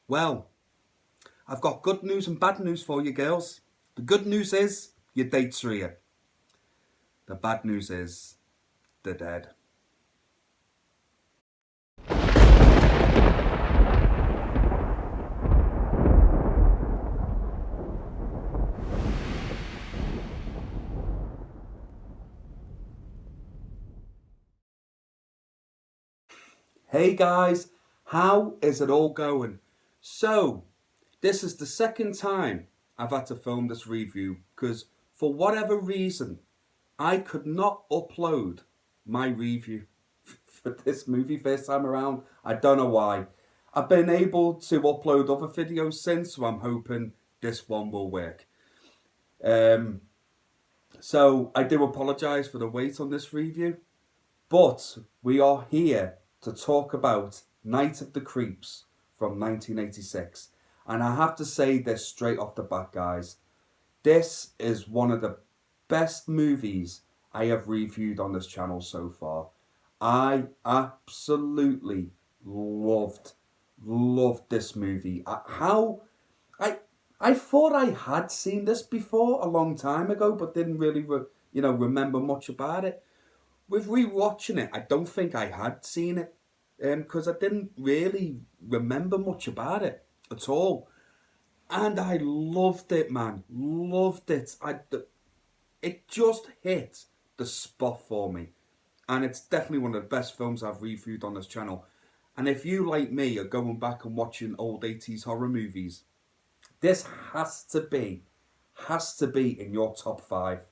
Well, I've got good news and bad news for you girls. The good news is your dates are here. The bad news is they're dead. Hey guys, how is it all going? So, this is the second time I've had to film this review because for whatever reason, I could not upload my review for this movie first time around. I don't know why. I've been able to upload other videos since, so I'm hoping this one will work. Um, so I do apologise for the wait on this review, but we are here to talk about Night of the Creeps from 1986. And I have to say this straight off the bat, guys. This is one of the best movies I have reviewed on this channel so far. I absolutely loved this movie. I I thought I had seen this before a long time ago, but didn't really remember much about it. With rewatching it, I don't think I had seen it because I didn't really remember much about it at all. And I loved it, man. Loved it. It just hit the spot for me. And it's definitely one of the best films I've reviewed on this channel. And if you, like me, are going back and watching old 80s horror movies, this has to be in your top five.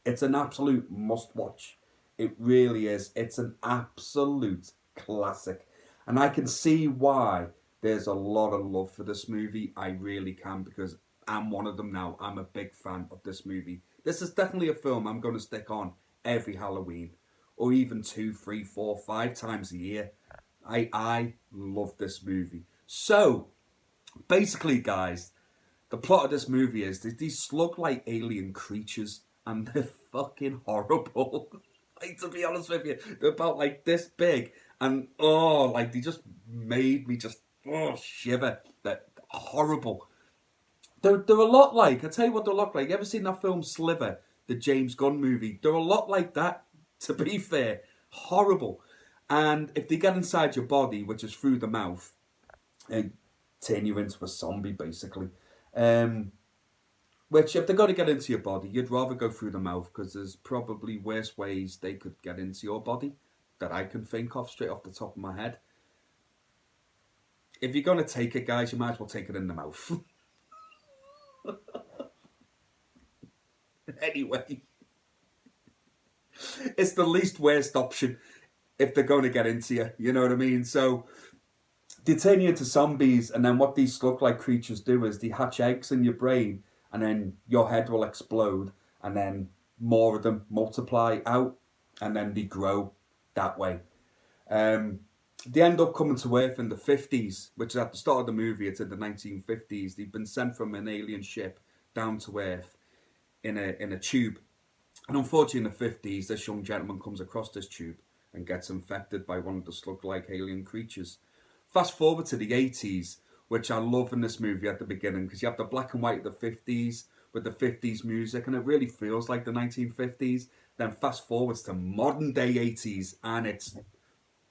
It's an absolute must watch. It really is. It's an absolute classic. And I can see why there's a lot of love for this movie. I really can, because I'm one of them now. I'm a big fan of this movie. This is definitely a film I'm going to stick on every Halloween, or even 2, 3, 4, 5 times a year. I love this movie. So, basically, guys, the plot of this movie is that these slug-like alien creatures, and they're fucking horrible. Like, to be honest with you, they're about like this big, and like they just made me just shiver. They're horrible. They're a lot like, I tell you what they look like. You ever seen that film Sliver, the James Gunn movie? They're a lot like that. To be fair, horrible. And if they get inside your body, which is through the mouth, and turn you into a zombie, basically. Um, which, if they're going to get into your body, you'd rather go through the mouth, because there's probably worse ways they could get into your body that I can think of straight off the top of my head. If you're going to take it, guys, you might as well take it in the mouth. Anyway, it's the least worst option if they're going to get into you. You know what I mean? So they turn you into zombies, and then what these slug-like creatures do is they hatch eggs in your brain, and then your head will explode, and then more of them multiply out, and then they grow that way. Um, they end up coming to Earth in the 50s, which is at the start of the movie. It's in the 1950s. They've been sent from an alien ship down to Earth in a tube. And unfortunately, in the 50s, this young gentleman comes across this tube and gets infected by one of the slug-like alien creatures. Fast forward to the 80s, which I love in this movie at the beginning, because you have the black and white of the 50s with the 50s music, and it really feels like the 1950s. Then fast forwards to modern day 80s, and it's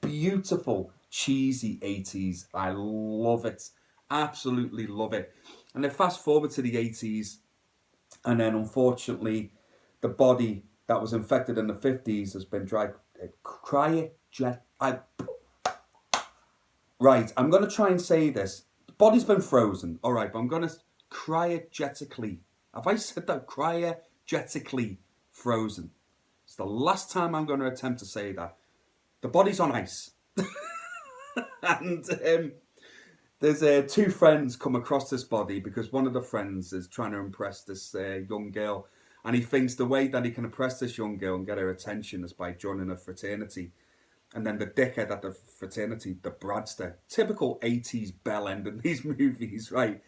beautiful, cheesy 80s. I love it. Absolutely love it. And then fast forward to the 80s, and then unfortunately, the body that was infected in the 50s has been Right, I'm going to try and say this. The body's been frozen. All right, but I'm going to cryogetically. Have I said that? Cryogetically frozen. It's the last time I'm going to attempt to say that. The body's on ice. And there's two friends come across this body, because one of the friends is trying to impress this young girl. And he thinks the way that he can impress this young girl and get her attention is by joining a fraternity. And then the dickhead at the fraternity, the Bradster, typical 80s bell end in these movies, right?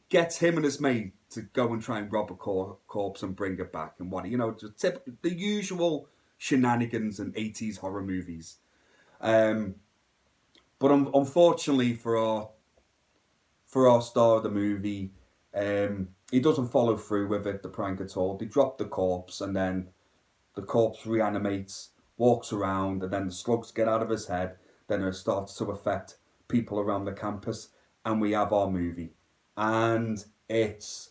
Gets him and his mate to go and try and rob a corpse and bring it back and what, just the usual shenanigans in 80s horror movies. But unfortunately for our for our star of the movie. He doesn't follow through with it, the prank at all. They drop the corpse, and then the corpse reanimates, walks around, and then the slugs get out of his head. Then it starts to affect people around the campus, and we have our movie. And it's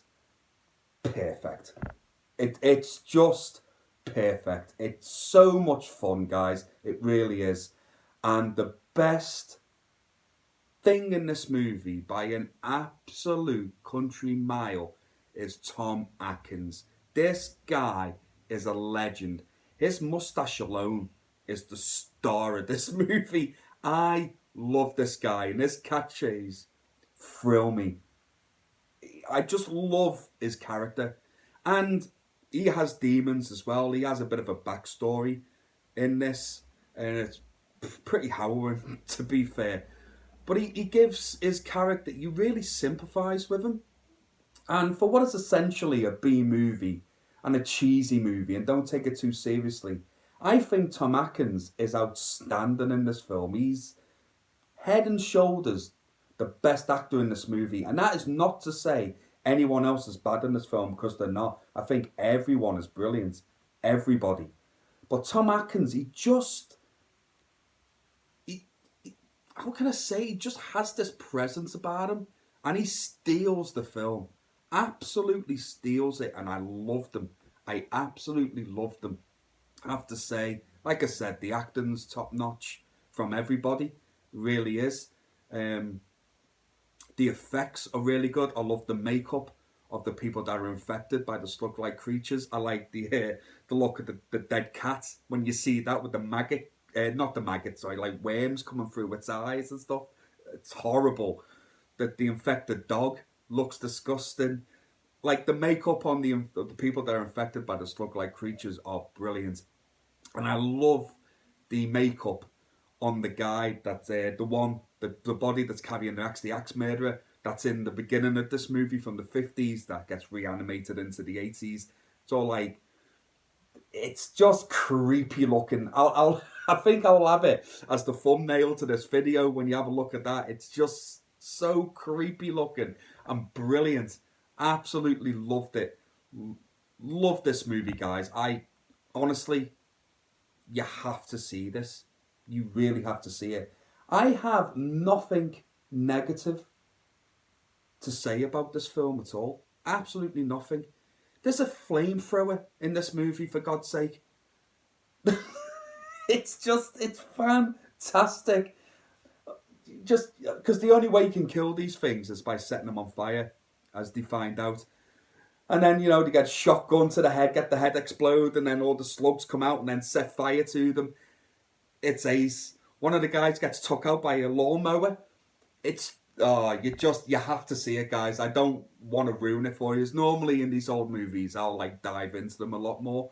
perfect. It's just perfect. It's so much fun, guys. It really is. And the best thing in this movie, by an absolute country mile, is Tom Atkins. This guy is a legend. His mustache alone is the star of this movie. I love this guy, and his catchphrase thrill me. I just love his character. And he has demons as well. He has a bit of a backstory in this, and it's pretty harrowing, to be fair. But he gives his character, you really sympathise with him. And for what is essentially a B movie and a cheesy movie, and don't take it too seriously, I think Tom Atkins is outstanding in this film. He's head and shoulders the best actor in this movie. And that is not to say anyone else is bad in this film, because they're not. I think everyone is brilliant. Everybody. But Tom Atkins, how can I say, he just has this presence about him, and he steals the film. Absolutely steals it, and I loved him. I absolutely loved him. I have to say, like I said, the acting's top notch from everybody. Really is. The effects are really good. I love the makeup of the people that are infected by the slug-like creatures. I like the look of the dead cat when you see that with the maggot. Not the maggot, sorry, like worms coming through its eyes and stuff. It's horrible. That the infected dog looks disgusting. Like the makeup on the people that are infected by the slug-like creatures are brilliant. And I love the makeup on the guy that's the body that's carrying the axe murderer, that's in the beginning of this movie from the 50s, that gets reanimated into the 80s. It's all like, it's just creepy looking. I think I'll have it as the thumbnail to this video when you have a look at that. It's just so creepy looking and brilliant. Absolutely loved it. Love this movie, guys. Honestly, you have to see this. You really have to see it. I have nothing negative to say about this film at all. Absolutely nothing. There's a flamethrower in this movie, for God's sake. It's fantastic. Just because the only way you can kill these things is by setting them on fire, as they find out. And then, they get shotgun to the head, get the head explode, and then all the slugs come out and then set fire to them. It's ace. One of the guys gets took out by a lawnmower. You have to see it, guys. I don't want to ruin it for you. Normally in these old movies, I'll dive into them a lot more.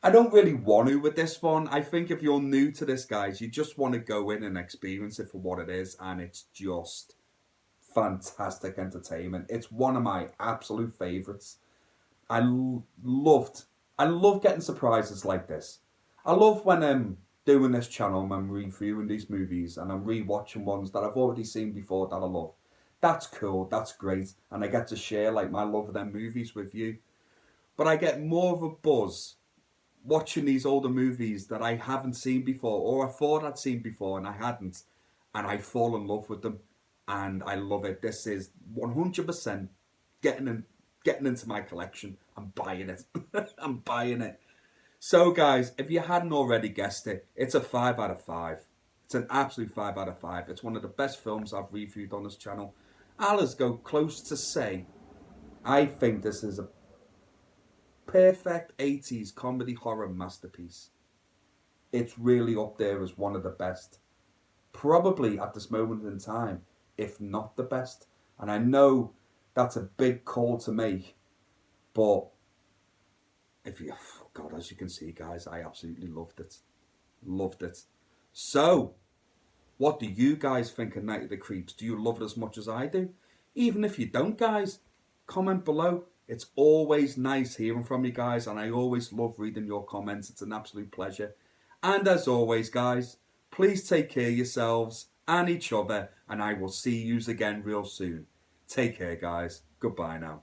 I don't really want to with this one. I think if you're new to this, guys, you just want to go in and experience it for what it is, and it's just fantastic entertainment. It's one of my absolute favourites. I love getting surprises like this. I love when I'm doing this channel and I'm reviewing these movies and I'm rewatching ones that I've already seen before that I love. That's cool, that's great, and I get to share my love of them movies with you. But I get more of a buzz watching these older movies that I haven't seen before, or I thought I'd seen before and I hadn't, and I fall in love with them, and I love it. This is 100% getting into my collection. I'm buying it. I'm buying it. So guys, if you hadn't already guessed it, it's a 5 out of 5. It's an absolute 5 out of 5. It's one of the best films I've reviewed on this channel. I'll go close to say, I think this is a perfect 80s comedy horror masterpiece. It's really up there as one of the best. Probably at this moment in time, if not the best. And I know that's a big call to make, but as you can see, guys, I absolutely loved it. Loved it. So, what do you guys think of Night of the Creeps? Do you love it as much as I do? Even if you don't, guys, comment below. It's always nice hearing from you guys, and I always love reading your comments. It's an absolute pleasure. And as always, guys, please take care of yourselves and each other, and I will see yous again real soon. Take care, guys. Goodbye now.